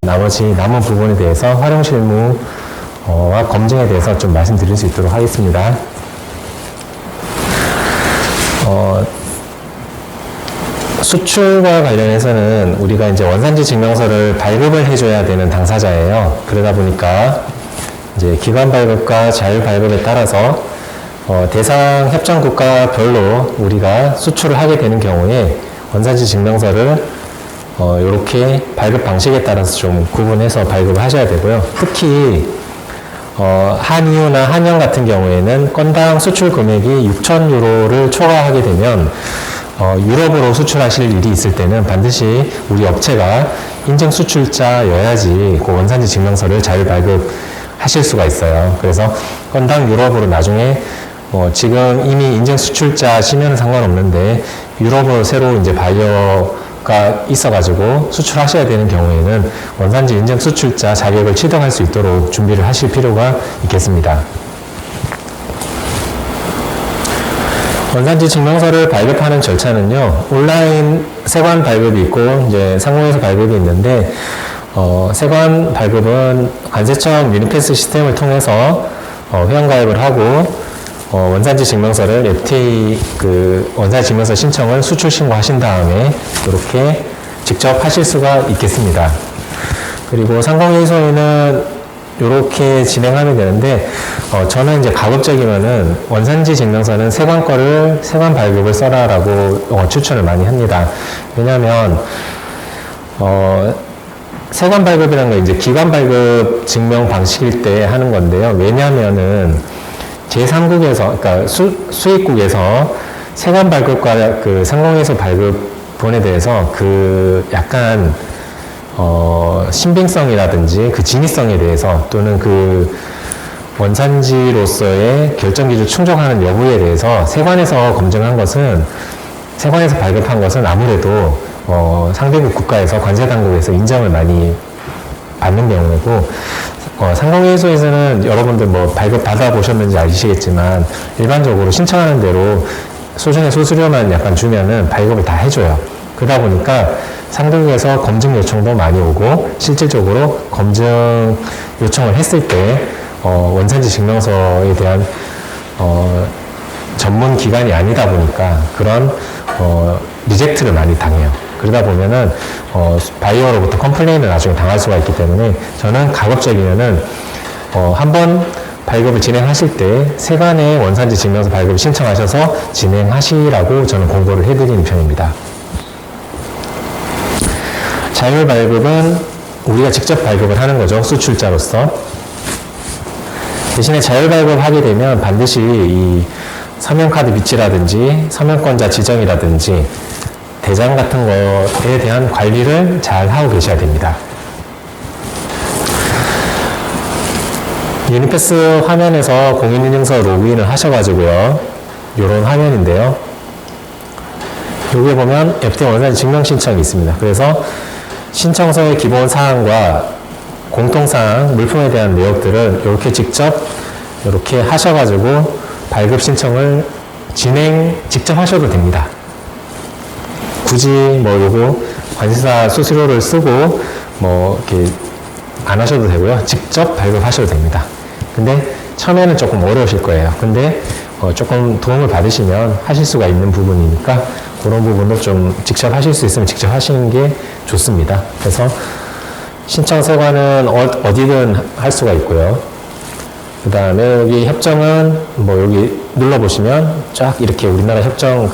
나머지 남은 부분에 대해서 활용 실무와 검증에 대해서 좀 말씀드릴 수 있도록 하겠습니다. 수출과 관련해서는 우리가 이제 원산지 증명서를 발급을 해줘야 되는 당사자예요. 그러다 보니까 이제 기관 발급과 자율 발급에 따라서 대상 협정 국가별로 우리가 수출을 하게 되는 경우에 원산지 증명서를 이렇게 발급 방식에 따라서 좀 구분해서 발급을 하셔야 되고요. 특히 한유나 한영 같은 경우에는 건당 수출 금액이 6,000유로를 초과하게 되면 유럽으로 수출하실 일이 있을 때는 반드시 우리 업체가 인증 수출자여야지 그 원산지 증명서를 자율 발급하실 수가 있어요. 그래서 건당 유럽으로 나중에 지금 이미 인증 수출자시면 상관없는데 유럽으로 새로 이제 바이어가 있어가지고 수출하셔야 되는 경우에는 원산지 인증 수출자 자격을 취득할 수 있도록 준비를 하실 필요가 있겠습니다. 원산지 증명서를 발급하는 절차는요, 온라인 세관 발급이 있고, 이제 상공에서 발급이 있는데, 세관 발급은 관세청 유니패스 시스템을 통해서 회원가입을 하고, 원산지 증명서를 FTA 원산지 증명서 신청을 수출 신고하신 다음에 이렇게 직접 하실 수가 있겠습니다. 그리고 상공인소에는 이렇게 진행하면 되는데, 저는 이제 가급적이면은 원산지 증명서는 세관 거를 세관 발급을 써라라고 추천을 많이 합니다. 왜냐하면 세관 발급이라는 건 이제 기관 발급 증명 방식일 때 하는 건데요. 왜냐하면은 제3국에서, 그러니까 수입국에서 세관 발급과 그 상공인소 발급본에 대해서 약간 신빙성이라든지 그 진위성에 대해서 또는 그 원산지로서의 결정 기준 충족하는 여부에 대해서 세관에서 발급한 것은 아무래도 상대국 국가에서 관세 당국에서 인정을 많이 받는 경우고, 상공인소에서는 여러분들 발급 받아보셨는지 아시겠지만 일반적으로 신청하는 대로 소중의 수수료만 약간 주면은 발급을 다 해줘요. 그러다 보니까 상대국에서 검증 요청도 많이 오고, 실질적으로 검증 요청을 했을 때 원산지 증명서에 대한 전문 기관이 아니다 보니까 그런 리젝트를 많이 당해요. 그러다 보면은 바이어로부터 컴플레인을 나중에 당할 수가 있기 때문에 저는 가급적이면은 한번 발급을 진행하실 때 세관의 원산지 증명서 발급을 신청하셔서 진행하시라고 저는 공고를 해드리는 편입니다. 자율 발급은 우리가 직접 발급을 하는 거죠. 수출자로서. 대신에 자율 발급하게 되면 반드시 이 서명카드 비치라든지 서명권자 지정이라든지 대장 같은 거에 대한 관리를 잘 하고 계셔야 됩니다. 유니패스 화면에서 공인인증서 로그인을 하셔가지고요. 이런 화면인데요. 여기에 보면 FTA 원산지 증명 신청이 있습니다. 그래서 신청서의 기본 사항과 공통사항, 물품에 대한 내역들은 이렇게 직접 이렇게 하셔가지고 발급 신청을 직접 하셔도 됩니다. 굳이 요거 관세사 수수료를 쓰고 이렇게 안 하셔도 되고요. 직접 발급하셔도 됩니다. 근데 처음에는 조금 어려우실 거예요. 근데 조금 도움을 받으시면 하실 수가 있는 부분이니까 그런 부분도 좀 직접 하실 수 있으면 직접 하시는 게 좋습니다. 그래서 신청 세관은 어디든 할 수가 있고요. 그 다음에 여기 협정은 여기 눌러보시면 쫙 이렇게 우리나라 협정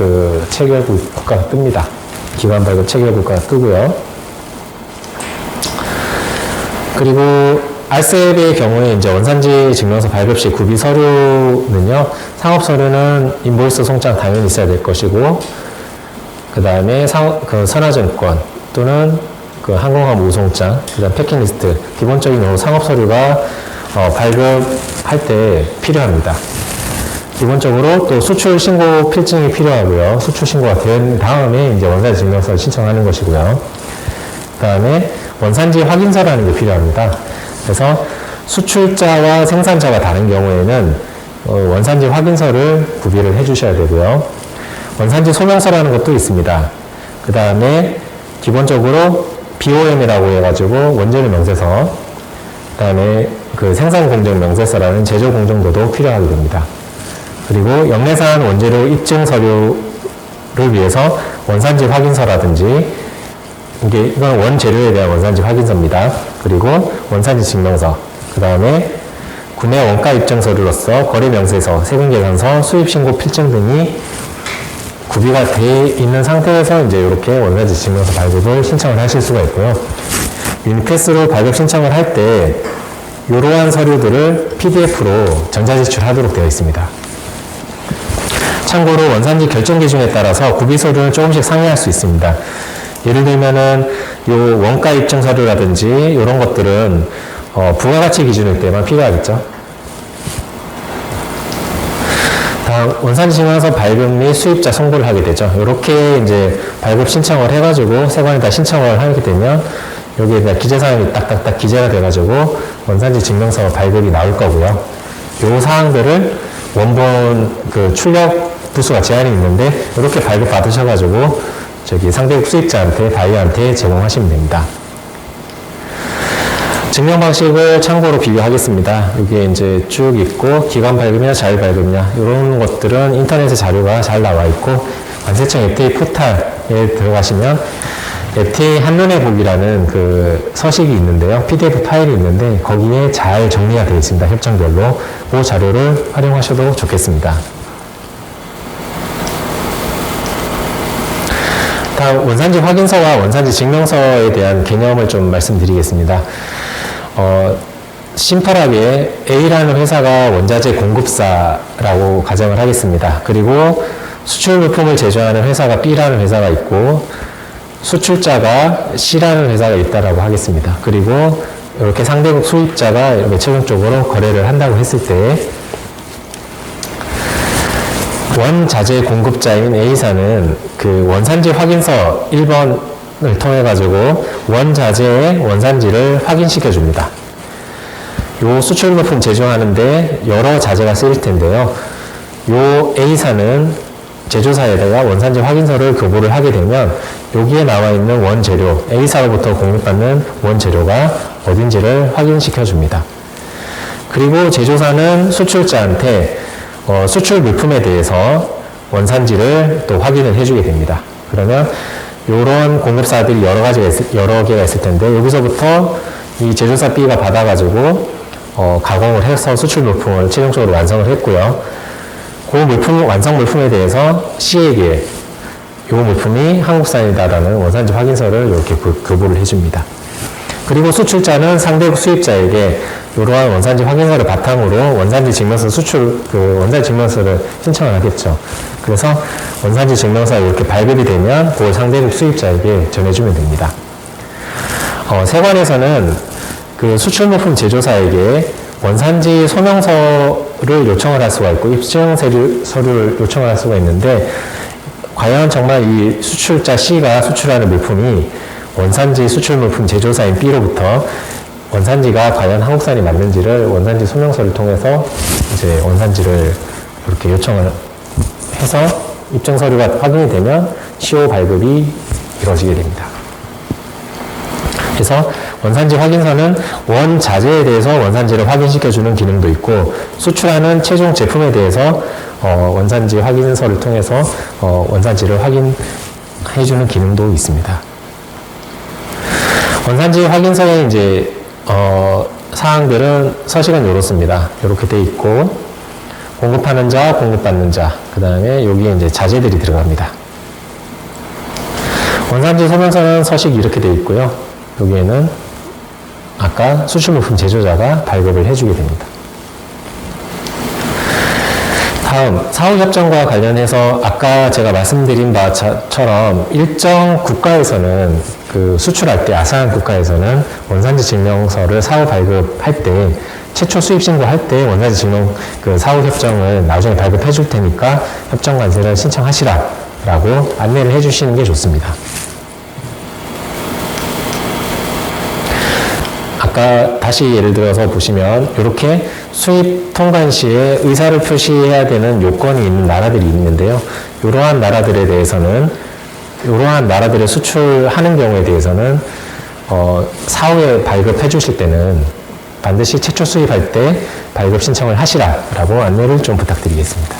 체결 국가가 뜹니다. 기관 발급 체결 국가가 뜨고요. 그리고 RCEP의 경우에 이제 원산지 증명서 발급 시 구비 서류는요, 상업 서류는 인보이스 송장 당연히 있어야 될 것이고, 그 다음에 선화증권 또는 항공항 우송장, 그 다음 패킹리스트, 기본적인 상업 서류가 발급할 때 필요합니다. 기본적으로 또 수출 신고 필증이 필요하고요. 수출 신고가 된 다음에 이제 원산지 증명서를 신청하는 것이고요. 그 다음에 원산지 확인서라는 게 필요합니다. 그래서 수출자와 생산자가 다른 경우에는 원산지 확인서를 구비를 해 주셔야 되고요. 원산지 소명서라는 것도 있습니다. 그 다음에 기본적으로 BOM이라고 해가지고 원재료 명세서, 그 다음에 그 생산 공정 명세서라는 제조 공정도도 필요하게 됩니다. 그리고 영내산 원재료 입증 서류를 위해서 원산지 확인서라든지, 이건 원재료에 대한 원산지 확인서입니다. 그리고 원산지 증명서, 그 다음에 구매 원가 입증 서류로서 거래 명세서, 세금 계산서, 수입 신고 필증 등이 구비가 돼 있는 상태에서 이제 이렇게 원산지 증명서 발급을 신청을 하실 수가 있고요. 유니패스로 발급 신청을 할 때 이러한 서류들을 PDF로 전자제출하도록 되어 있습니다. 참고로 원산지 결정 기준에 따라서 구비 서류는 조금씩 상이할 수 있습니다. 예를 들면은 요 원가 입증 서류라든지 이런 것들은 부가가치 기준일 때만 필요하겠죠. 다음 원산지 증명서 발급 및 수입자 송부를 하게 되죠. 이렇게 이제 발급 신청을 해가지고 세관에다 신청을 하게 되면 여기에다 기재사항이 딱딱딱 기재가 돼가지고 원산지 증명서 발급이 나올 거고요. 요 사항들을 원본 그 출력 부수가 제한이 있는데 이렇게 발급 받으셔가지고 저기 상대국 수입자한테 바이어한테 제공하시면 됩니다. 증명 방식을 참고로 비교하겠습니다. 여기에 이제 쭉 있고 기관 발급이냐 자율 발급이냐 이런 것들은 인터넷에 자료가 잘 나와 있고 관세청 FTA 포탈에 들어가시면 FTA 한눈에 보기라는 그 서식이 있는데요. PDF 파일이 있는데 거기에 잘 정리가 되어 있습니다. 협정별로. 그 자료를 활용하셔도 좋겠습니다. 다음 원산지 확인서와 원산지 증명서에 대한 개념을 좀 말씀드리겠습니다. 심플하게 A라는 회사가 원자재 공급사라고 가정을 하겠습니다. 그리고 수출 물품을 제조하는 회사가 B라는 회사가 있고 수출자가 C라는 회사가 있다라고 하겠습니다. 그리고 이렇게 상대국 수입자가 이렇게 최종적으로 거래를 한다고 했을 때 원자재 공급자인 A사는 그 원산지 확인서 1번을 통해 가지고 원자재의 원산지를 확인시켜 줍니다. 요 수출 물품 제조하는데 여러 자재가 쓰일 텐데요. 요 A사는 제조사에다가 원산지 확인서를 교부를 하게 되면 여기에 나와 있는 원재료, A사로부터 공급받는 원재료가 어딘지를 확인시켜 줍니다. 그리고 제조사는 수출자한테 수출 물품에 대해서 원산지를 또 확인을 해주게 됩니다. 그러면 이런 공급사들이 여러 개가 있을 텐데 여기서부터 이 제조사 B가 받아가지고 가공을 해서 수출 물품을 최종적으로 완성을 했고요. 그 물품, 완성 물품에 대해서 C에게 이 물품이 한국산이다라는 원산지 확인서를 이렇게 교부를 해줍니다. 그리고 수출자는 상대국 수입자에게 이러한 원산지 확인서를 바탕으로 원산지 증명서 원산지 증명서를 신청을 하겠죠. 그래서 원산지 증명서가 이렇게 발급이 되면 그 상대국 수입자에게 전해주면 됩니다. 세관에서는 그 수출물품 제조사에게 원산지 소명서를 요청을 할 수가 있고 입증 서류를 요청을 할 수가 있는데 과연 정말 이 수출자 C가 수출하는 물품이 원산지 수출물품 제조사인 B로부터 원산지가 과연 한국산이 맞는지를 원산지 소명서를 통해서 이제 원산지를 이렇게 요청을 해서 입증 서류가 확인이 되면 CO 발급이 이루어지게 됩니다. 그래서 원산지 확인서는 원자재에 대해서 원산지를 확인시켜주는 기능도 있고 수출하는 최종 제품에 대해서 원산지 확인서를 통해서 원산지를 확인해주는 기능도 있습니다. 원산지 확인서의 이제 사항들은 서식은 이렇습니다. 이렇게 돼 있고 공급하는 자, 공급받는 자, 그 다음에 여기에 이제 자재들이 들어갑니다. 원산지 소명서는 서식이 이렇게 돼 있고요. 여기에는 아까 수출물품 제조자가 발급을 해주게 됩니다. 다음 사후협정과 관련해서 아까 제가 말씀드린 바처럼 일정 국가에서는 그 수출할 때 아세안 국가에서는 원산지 증명서를 사후 발급할 때 최초 수입 신고할 때 원산지 증명 그 사후협정을 나중에 발급해 줄 테니까 협정 관세를 신청하시라라고 안내를 해주시는 게 좋습니다. 아까 다시 예를 들어서 보시면 이렇게 수입 통관 시에 의사를 표시해야 되는 요건이 있는 나라들이 있는데요. 이러한 나라들에 대해서는 이러한 나라들을 수출하는 경우에 대해서는 사후에 발급해 주실 때는 반드시 최초 수입할 때 발급 신청을 하시라라고 안내를 좀 부탁드리겠습니다.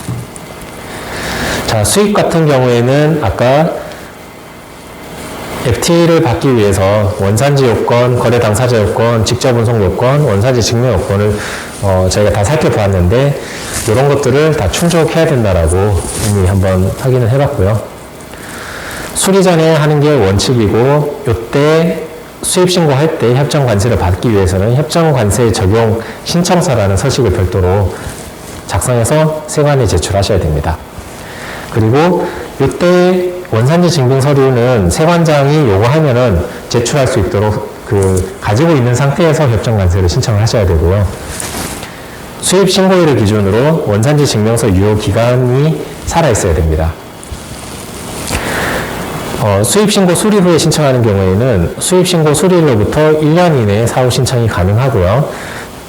자, 수입 같은 경우에는 아까 FTA를 받기 위해서 원산지 요건, 거래 당사자 요건, 직접 운송 요건, 원산지 증명 요건을 저희가 다 살펴보았는데 이런 것들을 다 충족해야 된다라고 이미 한번 확인을 해봤고요. 수리 전에 하는 게 원칙이고 이때 수입 신고할 때 협정 관세를 받기 위해서는 협정 관세 적용 신청서라는 서식을 별도로 작성해서 세관에 제출하셔야 됩니다. 그리고 이때 원산지 증빙 서류는 세관장이 요구하면은 제출할 수 있도록 가지고 있는 상태에서 협정 관세를 신청을 하셔야 되고요. 수입 신고일을 기준으로 원산지 증명서 유효 기간이 살아 있어야 됩니다. 수입 신고 수리 후에 신청하는 경우에는 수입 신고 수리일로부터 1년 이내에 사후 신청이 가능하고요.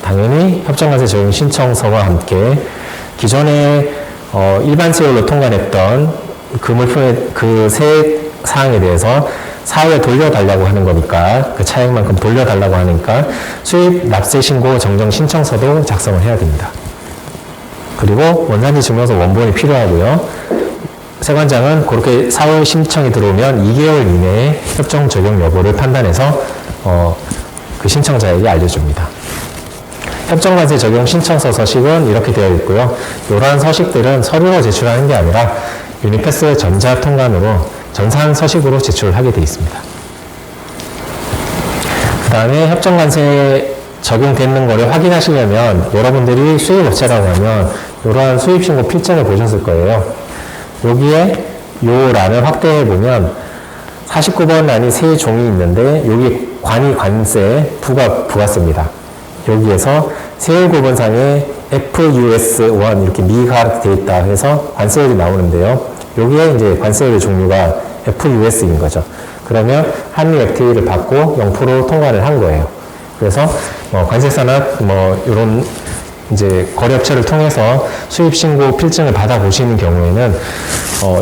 당연히 협정 관세 적용 신청서와 함께 기존에 일반 세율로 통관했던 그 물품의 그 세액 사항에 대해서 사후에 돌려달라고 하는 거니까 그 차액만큼 돌려달라고 하니까 수입 납세 신고 정정 신청서도 작성을 해야 됩니다. 그리고 원산지 증명서 원본이 필요하고요. 세관장은 그렇게 사후 신청이 들어오면 2개월 이내에 협정 적용 여부를 판단해서 그 신청자에게 알려줍니다. 협정관세 적용 신청서 서식은 이렇게 되어 있고요. 이러한 서식들은 서류로 제출하는 게 아니라 유니패스 전자통관으로 전산 서식으로 제출을 하게 되어 있습니다. 그 다음에 협정관세 적용되는 거를 확인하시려면 여러분들이 수입업체라고 하면 이러한 수입신고 필증을 보셨을 거예요. 여기에 요 란을 확대해 보면 49번 란이 세 종이 있는데 여기 관이 관세 부가세입니다. 여기에서 세율 구분상에 FUS1 이렇게 미가 되어 있다 해서 관세율이 나오는데요. 여기에 이제 관세율의 종류가 FUS인 거죠. 그러면 한미 FTA를 받고 0% 통과를 한 거예요. 그래서 관세사나 이런 이제 거래업체를 통해서 수입 신고 필증을 받아 보시는 경우에는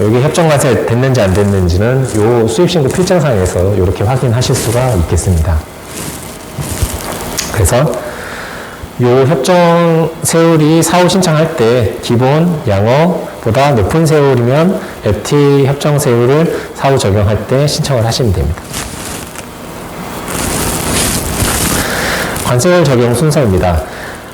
여기 협정 관세 됐는지 안 됐는지는 요 수입 신고 필증상에서 이렇게 확인하실 수가 있겠습니다. 그래서 요 협정 세율이 사후 신청할 때 기본 양어보다 높은 세율이면 FTA 협정 세율을 사후 적용할 때 신청을 하시면 됩니다. 관세율 적용 순서입니다.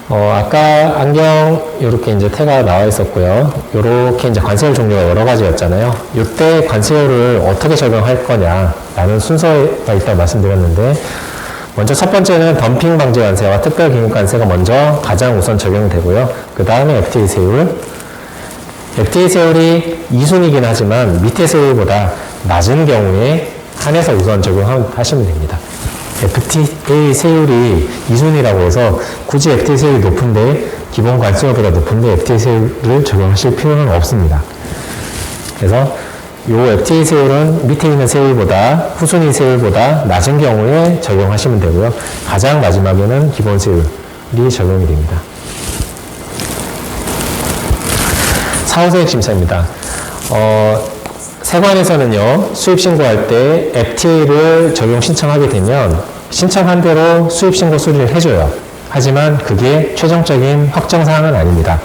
아까 안경 이렇게 이제 태가 나와 있었고요. 이렇게 이제 관세율 종류가 여러 가지였잖아요. 이때 관세율을 어떻게 적용할 거냐라는 순서가 있다고 말씀드렸는데, 먼저 첫 번째는 덤핑 방지 관세와 특별 긴급 관세가 먼저 가장 우선 적용이 되고요. 그 다음에 FTA 세율. FTA 세율이 2순위이긴 하지만 밑에 세율보다 낮은 경우에 한해서 우선 적용하시면 됩니다. FTA 세율이 2순위라고 해서 굳이 FTA 세율이 높은데 기본 관세율보다 높은데 FTA 세율을 적용하실 필요는 없습니다. 그래서 이 FTA 세율은 밑에 있는 세율보다 후순위 세율보다 낮은 경우에 적용하시면 되고요. 가장 마지막에는 기본 세율이 적용이 됩니다. 사후세액 심사입니다. 세관에서는요, 수입 신고할 때 FTA를 적용 신청하게 되면 신청한 대로 수입 신고 수리를 해줘요. 하지만 그게 최종적인 확정 사항은 아닙니다.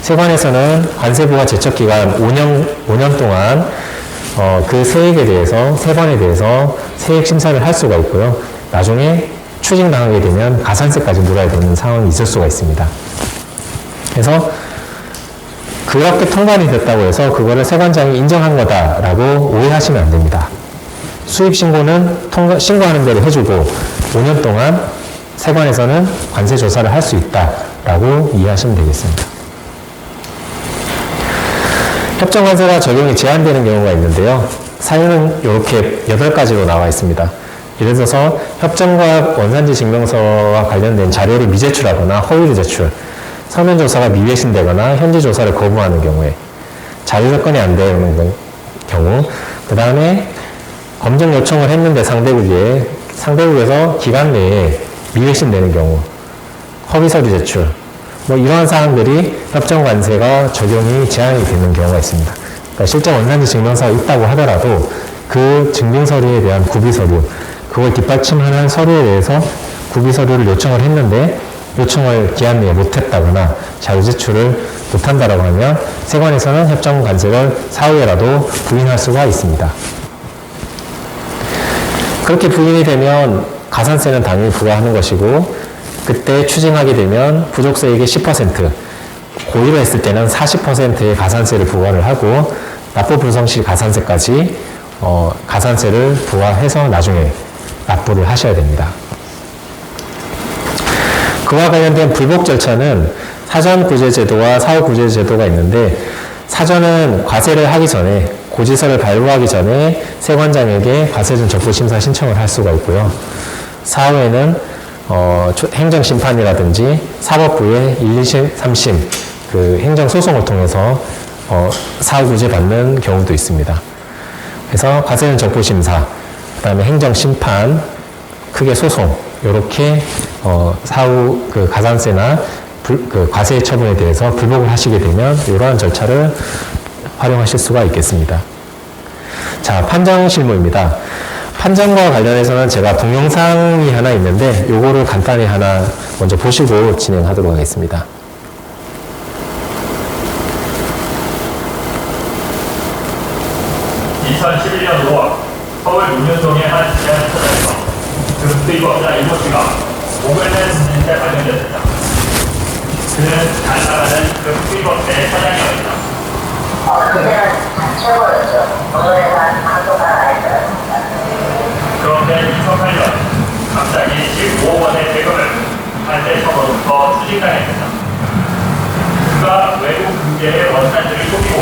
세관에서는 관세부가 제척기간 5년 동안 그 세액에 대해서, 세관에 대해서 세액 심사를 할 수가 있고요. 나중에 추징당하게 되면 가산세까지 물어야 되는 상황이 있을 수가 있습니다. 그래서 그렇게 통관이 됐다고 해서 그거를 세관장이 인정한 거다라고 오해하시면 안 됩니다. 수입 신고는 신고하는 대로 해주고 5년 동안 세관에서는 관세 조사를 할 수 있다라고 이해하시면 되겠습니다. 협정관세가 적용이 제한되는 경우가 있는데요. 사유는 이렇게 8가지로 나와 있습니다. 예를 들어서 협정과 원산지 증명서와 관련된 자료를 미제출하거나 허위로 제출, 서면조사가 미외신되거나 현지조사를 거부하는 경우에, 자료 접근이 안 되는 경우, 그 다음에 검증 요청을 했는데 상대국에서 기간 내에 미외신되는 경우, 허위서류 제출, 이러한 사항들이 협정관세가 적용이 제한이 되는 경우가 있습니다. 그러니까 실제 원산지 증명서가 있다고 하더라도 그 증빙서류에 대한 구비서류, 그걸 뒷받침하는 서류에 대해서 구비 서류를 요청을 했는데 요청을 기한 내에 못했다거나 자료 제출을 못한다라고 하면 세관에서는 협정 관세를 사후에라도 부인할 수가 있습니다. 그렇게 부인이 되면 가산세는 당연히 부과하는 것이고 그때 추징하게 되면 부족세액의 10%, 고의로 했을 때는 40%의 가산세를 부과를 하고 납부 불성 시 가산세까지 가산세를 부과해서 나중에 납부를 하셔야 됩니다. 그와 관련된 불복 절차는 사전 구제 제도와 사후 구제 제도가 있는데 사전은 과세를 하기 전에 고지서를 발부하기 전에 세관장에게 과세전 적부심사 신청을 할 수가 있고요. 사후에는 행정심판이라든지 사법부의 1, 2심, 3심 그 행정소송을 통해서 사후 구제 받는 경우도 있습니다. 그래서 과세전 적부심사, 그 다음에 행정심판, 크게 소송 이렇게 사후 그 가산세나 그 과세 처분에 대해서 불복을 하시게 되면 이러한 절차를 활용하실 수가 있겠습니다. 자, 판정 실무입니다. 판정과 관련해서는 제가 동영상이 하나 있는데 요거를 간단히 하나 먼저 보시고 진행하도록 하겠습니다. 2011년 5월 서울 문윤동의 한 지하주차장에서 금수입업자 이모 씨가 목을 낸 채 발견됐습니다. 그는 잘 나가는 금수입업자의 사장이었습니다. 그때는 최고였죠. 오늘에만 방송하나 했었습니다. 그런데 2008년 갑자기 15억 원의 대금을 관세청으로부터 추징당했습니다. 그가 외국 금괴의 원산지를 속이고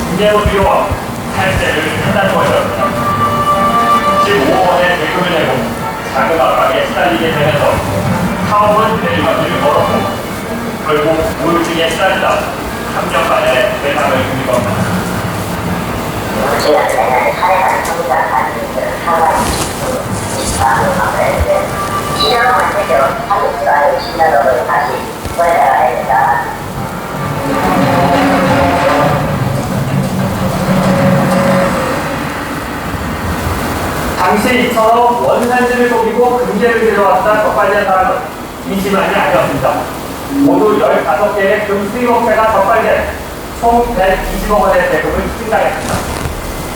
금괴로 들여와 탈세를 한다는 것이었습니다. 15억 원의 대금을 내고 자금 압박에 시달리게 되면서 사업은 내리막을 걸었고 결국 우울증에 시달리다 3년간의 배상을 금리 겁니다. 우리가 내년에 사회가 성장하는 상황이 있는데 지나가면 되죠. 30살 지나가면 다시 돌아가야 된다. 당시 이처럼 원산지를 속이고 금괴를 들여왔다 적발된 사람은 20만이 아니었습니다. 모두 15개의 금수입업체가 적발된 총 120억 원의 대금을 추징당했습니다.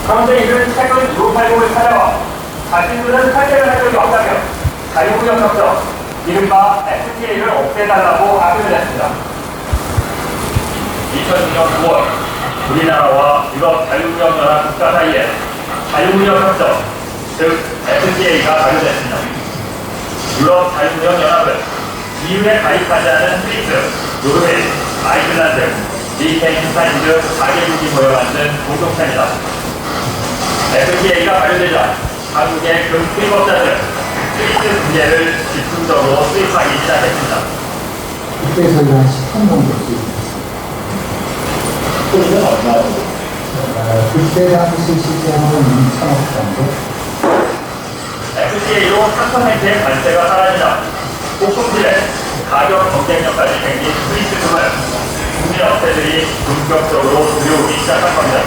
그런데 이들은 최근 1580을 찾아와 자신들은 탈세를 할 적이 없다며 자유무역 협정, 이른바 FTA를 없애달라고 압박을 했습니다. 2006년 9월 우리나라와 유럽 자유무역연합 국가 사이에 자유무역 협정, 즉 FTA가 발효됐습니다. 유럽 자유무역연합은 EU에 가입하지 않은 스위스, 노르웨이, 아이슬란드, 리히텐슈타인 등 4개국이 모여 만든 공동체입니다. FTA가 발효되자 한국의 금수입업자들은 스위스 금괴를 집중적으로 수입하기 시작했습니다. 그때 저희가 한 10분 정도 수입했습니다. 그때는 얼마요? 그때 당시 시세는 2,000억 정도? FTA로 3%의 관세가 사라지자 폭풍질에 가격 경쟁력까지 생긴 스위스 금을 국내 업체들이 본격적으로 들여오기 시작한 겁니다.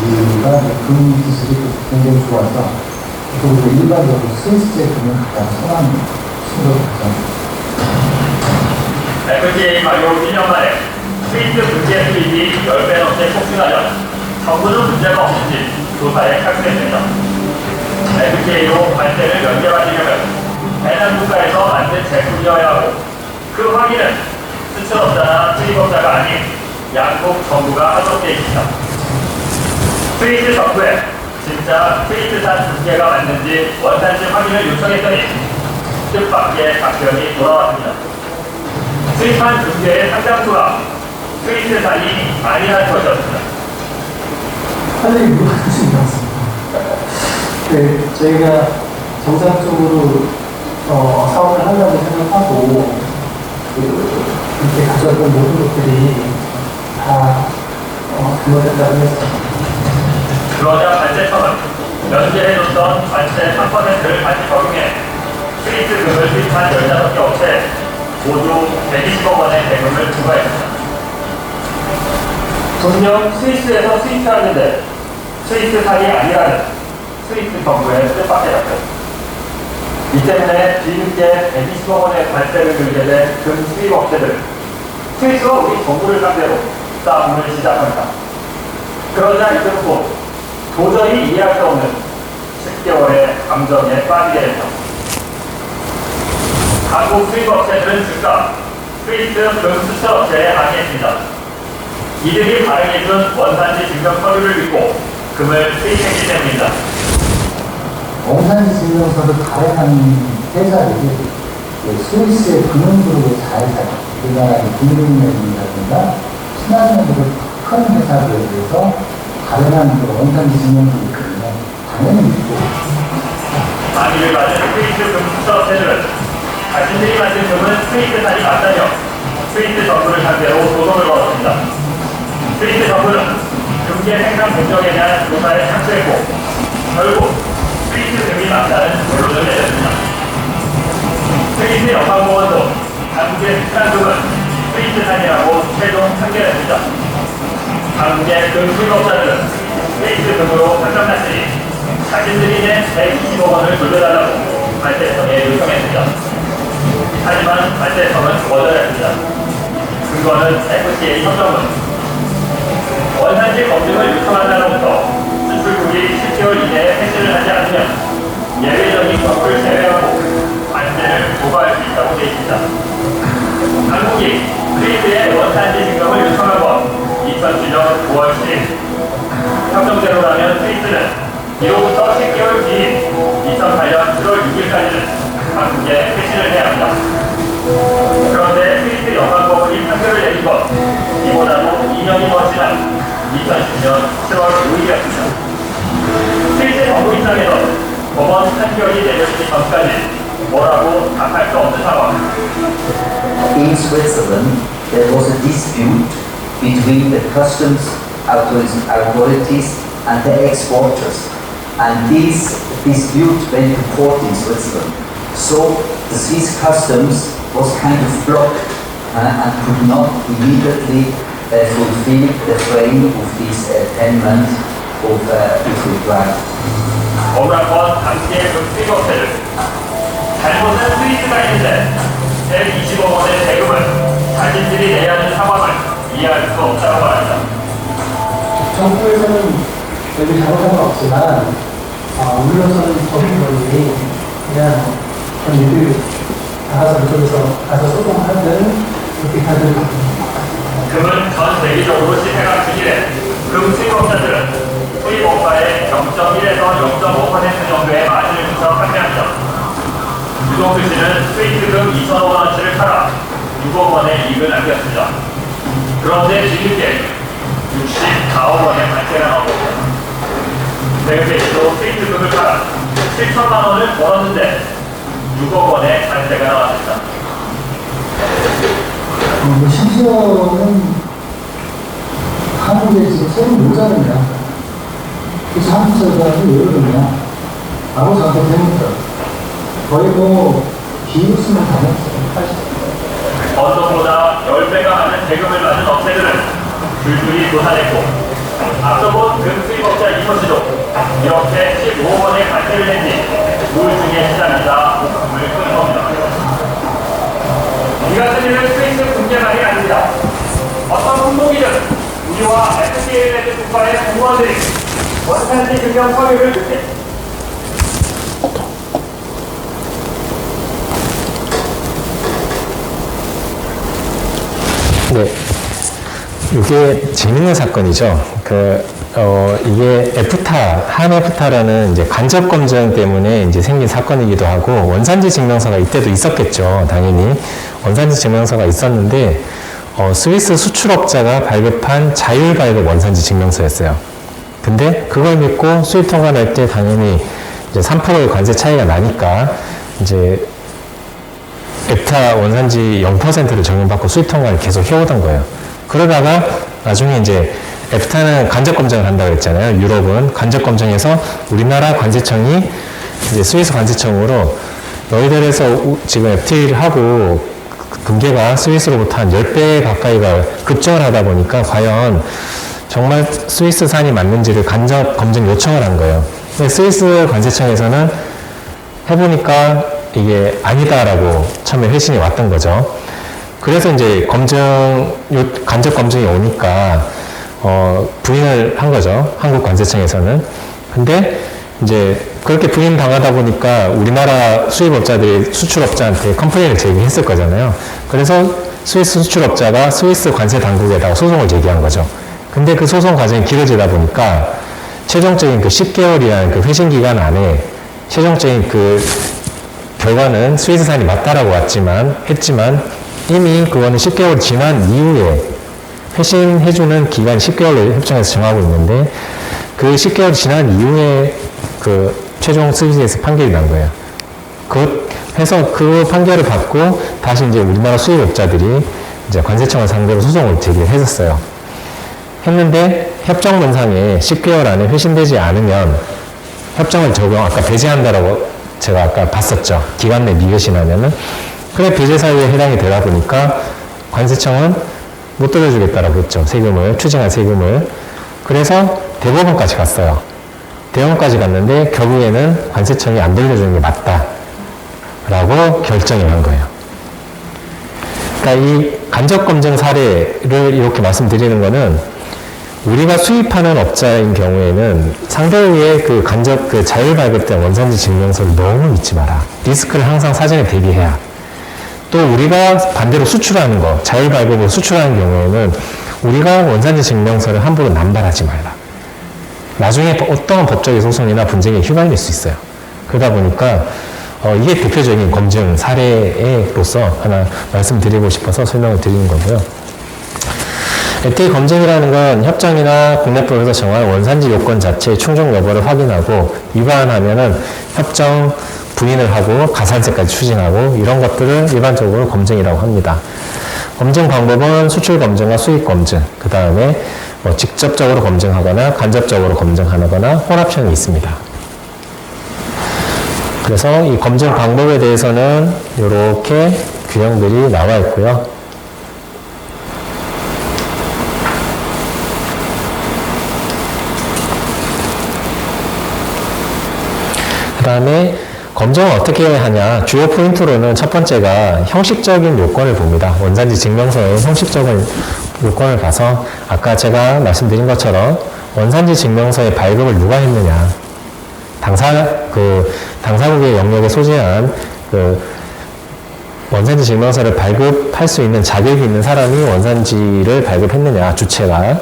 우리가 금 기술이 굉장히 좋아서 그리고 일반적으로 스위스 제품은 가장 선한 수를 가장 FTA 발효 1년 만에 스위스 금괴 수입이 10배 넘게 폭증하자 정부는 문제가 없는지 조사에 착수했습니다. FTA로 관세를 연결하시려면 해당 국가에서 만든 제품이어야 하고 그 확인은 수출업자나 수입업자가 아닌 양국 정부가 하도록 되어 있습니다. 스위스 정부에 진짜 스위스산 금괴가 맞는지 원산지 확인을 요청했더니 뜻밖의 답변이 돌아왔습니다. 수입한 금괴의 상당수가 스위스산이 아니라는 것이었습니다. 빨리 물어보신 것 같습니다. 네, 저희가 정상적으로 사업을 하려고 생각하고 이렇게 가져왔던 모든 것들이 다 그거였다고 했습니다. 그러자 관세청은 면제해줬던 관세 3%를 다시 적용해 스위스 금을 수입한 15개 업체에 모두 120억 원의 대금을 부과했습니다. 분명 스위스에서 수입하는데 스위스산이 아니라는 스위스 정부의 뜻밖의 답변. 이 때문에 뒤늦게 120억 원의 관세를 물게 된 금 수입 업체들, 스위스와 우리 정부를 상대로 싸움을 시작합니다. 그러자 이들은 도저히 이해할 수 없는 10개월의 감정에 빠지게 됩니다. 한국 수입 업체들은 즉각 스위스 금 수출 업체에 항의했습니다. 이들이 발행해준 원산지 증명 서류를 믿고 금을 수입했기 때문입니다. 원산지 증명서를 발행한 회사들이 스위스의 금융그룹의 자회사, 우리나라의 금융연이라든가 신한은행으로 큰 회사들에 대해서 발행한 그 원산지 증명서를 있거든요. 당연히 믿고. 항의를 받은 스위스 금 수출 업체들은 자신들이 만든 금은 스위스산이 맞다며 스위스 정부를 상대로 소송을 걸었습니다. 스위스 정부는 금계 생산 공정에 대한 조사에 착수했고 결국 스위스 금이 맞다는 결론을 내렸습니다. 스위스 연방공원도 한국의 수출한 금은 스위스산이라고 최종 판결했습니다. 한국의 금 수입업자들은 스위스 금으로 판정났으니 자신들이 낸 120억 원을 돌려달라고 발제청에 요청했습니다. 하지만 발제청은 거절했습니다. 근거는 FTA 협정문. 원산지 검증을 요청한 날로부터 수출국이 10개월 이내에 폐지를 하지 않으면 예외적인 경우를 제외하고 관세를 부과할 수 있다고 되어 있습니다. 한국이 스위스의 원산지 증명을 요청한 건 2007년 9월 7일. 협정대로라면 스위스는 이로부터 10개월 뒤인 2008년 7월 6일까지는 한국에 폐지를 해야 합니다. 그런데 스위스 연방법원이 판결을 내린 건 이보다도 2년이 더 지난 2010년 7월 5일이었습니다. 스위스 정부 입장에서 법원 판결이 내려지기 전까지 뭐라고 답할 수 없는 상황. In Switzerland, there was a dispute between the customs authorities and the exporters, and this dispute went to court in Switzerland. So the Swiss customs was kind of blocked and could not immediately fulfill the frame of this payment of this reply. 억울한 건 당시의 그 수입업체들. 잘못은 스위스가 있는데 120억 원의 대금을 자신들이 내야 하는 상황을 이해할 수 없다고 말합니다. 정부에서는 여기 잘못한 건 없지만 물러서는 법인들이 그냥 이들 나가서 그쪽에서 가서 소송하든 그렇게 하든 금은 전 세계적으로 시세가 중일해 금 수입업자들은 수입업가의 0.1에서 0.5% 정도의 마진을 붙여 판매합니다. 유동수 씨는 스위스금 2천억 원어치를 팔아 6억 원의 이익을 남겼습니다. 그런데 뒤늦게 64억 원의 관세가 나옵니다. 배우계 씨도 스위스금을 팔아 7천만 원을 벌었는데 6억 원의 관세가 나왔습니다. 심지어는 한국에 지금 세금 모자르냐? 그래서 한국 사람이 왜 그러냐? 라고 생각해보니까 거의 비웃음을 당했어요. 언론보다 10배가 많은 대금을 받은 업체들은 줄줄이 도산했고 앞서 본 금 수입업자 이모씨도 이렇게 15억 원의 관세를 낸 뒤 우울증에 시달리다 목숨을 끊은 겁니다. 이 같은 일은 스위스 금계만이 아닙니다. 어떤 품목이든 우리와 FTA를 맺은 국가의 공무원들이 원산지 증명 서류를 늦게 네. 이게 재밌는 사건이죠. 이게 한에프타라는 이제 간접 검증 때문에 이제 생긴 사건이기도 하고, 원산지 증명서가 이때도 있었겠죠. 당연히. 원산지 증명서가 있었는데, 스위스 수출업자가 발급한 자율 발급 원산지 증명서였어요. 근데 그걸 믿고 수입 통관할 때 당연히 이제 3%의 관세 차이가 나니까, 이제 에프타 원산지 0%를 적용받고 수입 통관을 계속 해오던 거예요. 그러다가 나중에 이제 에프타는 간접 검증을 한다고 했잖아요. 유럽은 간접 검증해서 우리나라 관세청이 이제 스위스 관세청으로 너희들에서 지금 FTA를 하고 금계가 스위스로부터 한 10배 가까이가 급증을 하다 보니까 과연 정말 스위스산이 맞는지를 간접 검증 요청을 한 거예요. 근데 스위스 관세청에서는 해보니까 이게 아니다라고 처음에 회신이 왔던 거죠. 그래서 이제 간접 검증이 오니까 부인을 한 거죠. 한국관세청에서는. 근데 이제 그렇게 부인당하다 보니까 우리나라 수입업자들이 수출업자한테 컴플레인을 제기했을 거잖아요. 그래서 스위스 수출업자가 스위스 관세 당국에다가 소송을 제기한 거죠. 근데 그 소송 과정이 길어지다 보니까 최종적인 그 10개월이라는 그 회신 기간 안에 최종적인 그 결과는 스위스산이 맞다라고 했지만 이미 그거는 10개월 지난 이후에 회신해주는 기간 10개월로 협정에서 정하고 있는데 그 10개월 지난 이후에 그 최종 스위스에서 판결이 난 거예요. 해서 그 판결을 받고 다시 이제 우리나라 수입업자들이 이제 관세청을 상대로 소송을 제기를 했었어요. 했는데 협정문상에 10개월 안에 회신되지 않으면 협정을 아까 배제한다라고 제가 아까 봤었죠. 기간 내 미회신하면은. 그래, 배제 사유에 해당이 되다 보니까 관세청은 못 돌려주겠다라고 했죠. 추징한 세금을. 그래서 대법원까지 갔어요. 대법원까지 갔는데 결국에는 관세청이 안 돌려주는 게 맞다라고 결정을 한 거예요. 그러니까 이 간접검증 사례를 이렇게 말씀드리는 거는 우리가 수입하는 업자인 경우에는 상대의 그 자율 발급된 원산지 증명서를 너무 믿지 마라. 리스크를 항상 사전에 대비해야. 또 우리가 반대로 수출하는 거, 자율 발급으로 수출하는 경우에는 우리가 원산지 증명서를 함부로 남발하지 말라. 나중에 어떠한 법적인 소송이나 분쟁에 휘말릴 수 있어요. 그러다 보니까 이게 대표적인 검증 사례로서 하나 말씀드리고 싶어서 설명을 드리는 거고요. FTA 검증이라는 건 협정이나 국내법에서 정한 원산지 요건 자체의 충족 여부를 확인하고 위반하면은 협정 부인을 하고 가산세까지 추징하고 이런 것들을 일반적으로 검증이라고 합니다. 검증 방법은 수출 검증과 수입 검증, 그 다음에 직접적으로 검증하거나 간접적으로 검증하거나 혼합형이 있습니다. 그래서 이 검증 방법에 대해서는 이렇게 규정들이 나와 있고요. 그 다음에 검증을 어떻게 하냐. 주요 포인트로는 첫 번째가 형식적인 요건을 봅니다. 원산지 증명서의 형식적인 요건을 봐서 아까 제가 말씀드린 것처럼 원산지 증명서의 발급을 누가 했느냐. 당사국의 영역에 소재한 원산지 증명서를 발급할 수 있는 자격이 있는 사람이 원산지를 발급했느냐, 주체가.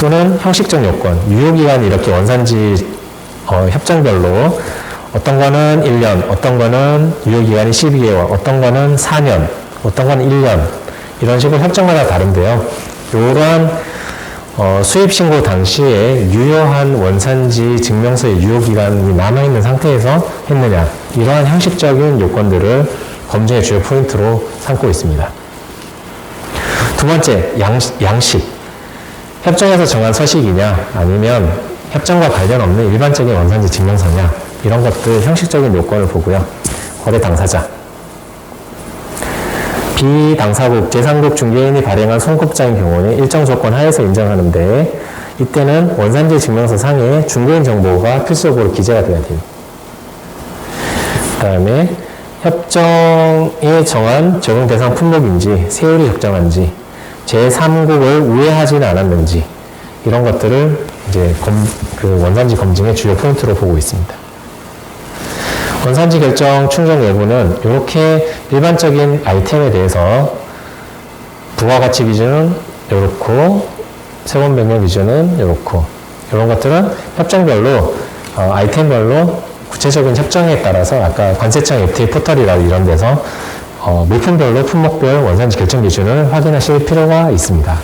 또는 형식적 요건, 유효기간이 이렇게 원산지 협정별로 어떤 거는 1년, 어떤 거는 유효기간이 12개월, 어떤 거는 4년, 어떤 거는 1년 이런 식으로 협정마다 다른데요. 이러한 수입신고 당시에 유효한 원산지 증명서의 유효기간이 남아있는 상태에서 했느냐, 이러한 형식적인 요건들을 검증의 주요 포인트로 삼고 있습니다. 두 번째, 양식. 협정에서 정한 서식이냐 아니면 협정과 관련 없는 일반적인 원산지 증명서냐, 이런 것들 형식적인 요건을 보고요. 거래 당사자. 비당사국 제3국 중개인이 발행한 송급자인 경우는 일정 조건 하에서 인정하는데 이때는 원산지 증명서 상에 중개인 정보가 필수적으로 기재가 되어야 됩니다. 그 다음에 협정에 정한 적용 대상 품목인지 세율이 적정한지 제3국을 우회하지는 않았는지 이런 것들을 이제 원산지 검증의 주요 포인트로 보고 있습니다. 원산지 결정 충족 여부는 이렇게 일반적인 아이템에 대해서 부가가치 기준은 이렇고 세원 변경 기준은 이렇고 이런 것들은 협정별로 아이템별로 구체적인 협정에 따라서 아까 관세청 FTA 포털이라 이런 데서 물품별로 품목별 원산지 결정 기준을 확인하실 필요가 있습니다.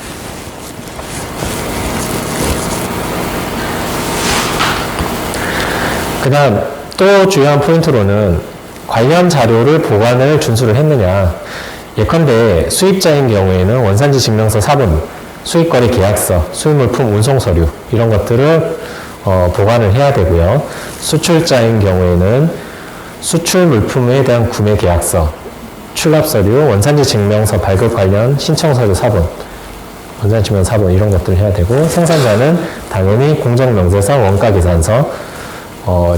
그 다음 또 중요한 포인트로는 관련 자료를 보관을 준수를 했느냐. 예컨대 수입자인 경우에는 원산지 증명서 사본, 수입거래 계약서, 수입물품 운송 서류 이런 것들을 보관을 해야 되고요. 수출자인 경우에는 수출 물품에 대한 구매 계약서, 출납 서류, 원산지 증명서 발급 관련 신청 서류 사본, 원산지 증명서 사본 이런 것들을 해야 되고, 생산자는 당연히 공정명세서, 원가계산서,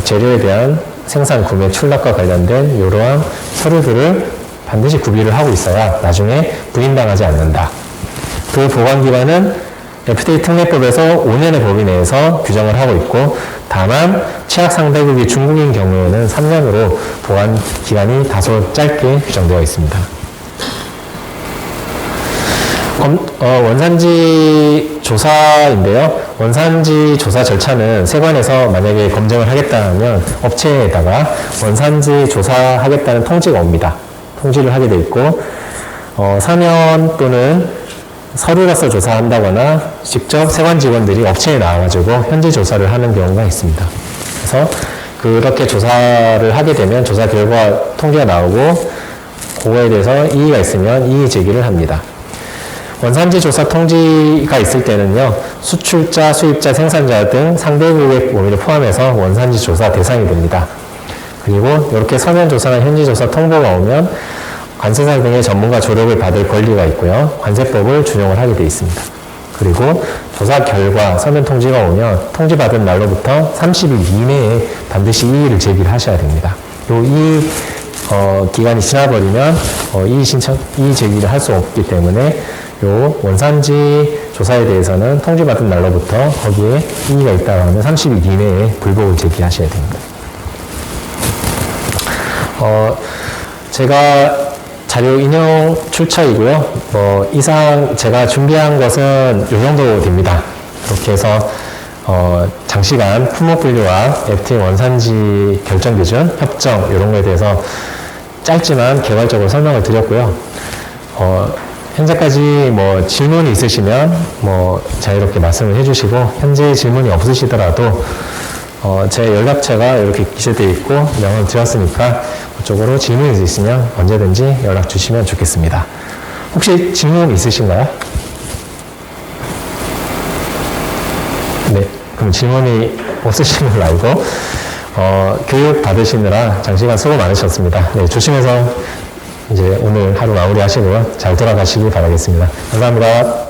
재료에 대한 생산, 구매, 출납과 관련된 이러한 서류들을 반드시 구비를 하고 있어야 나중에 부인당하지 않는다. 그 보관기간은 FDA 특례법에서 5년의 범위 내에서 규정을 하고 있고, 다만 최악 상대국이 중국인 경우에는 3년으로 보관 기간이 다소 짧게 규정되어 있습니다. 원산지 조사인데요. 원산지 조사 절차는 세관에서 만약에 검증을 하겠다 하면 업체에다가 원산지 조사하겠다는 통지가 옵니다. 통지를 하게 돼 있고, 사면 또는 서류로서 조사한다거나 직접 세관 직원들이 업체에 나와가지고 현지 조사를 하는 경우가 있습니다. 그래서 그렇게 조사를 하게 되면 조사 결과 통계가 나오고, 그거에 대해서 이의가 있으면 이의 제기를 합니다. 원산지 조사 통지가 있을 때는요, 수출자, 수입자, 생산자 등 상대국의 범위를 포함해서 원산지 조사 대상이 됩니다. 그리고 이렇게 서면 조사나 현지 조사 통보가 오면 관세사 등의 전문가 조력을 받을 권리가 있고요, 관세법을 준용을 하게 되어 있습니다. 그리고 조사 결과 서면 통지가 오면 통지받은 날로부터 30일 이내에 반드시 이의를 제기를 하셔야 됩니다. 이 기간이 지나버리면 이의 제기를 할 수 없기 때문에 요 원산지 조사에 대해서는 통지받은 날로부터 거기에 이의가 있다고 하면 30일 이내에 불복을 제기하셔야 됩니다. 제가 자료 인용 출처이고요. 이상 제가 준비한 것은 이 정도 됩니다. 이렇게 해서 장시간 품목 분류와 FTA 원산지 결정 기준, 협정 이런 거에 대해서 짧지만 개괄적으로 설명을 드렸고요. 현재까지 질문이 있으시면 자유롭게 말씀을 해주시고, 현재 질문이 없으시더라도 제 연락처가 이렇게 기재되어 있고 명을 드렸으니까 그쪽으로 질문이 있으면 언제든지 연락 주시면 좋겠습니다. 혹시 질문 있으신가요? 네, 그럼 질문이 없으신 걸로 알고 교육 받으시느라 장시간 수고 많으셨습니다. 네, 조심해서 이제 오늘 하루 마무리하시고요. 잘 돌아가시길 바라겠습니다. 감사합니다.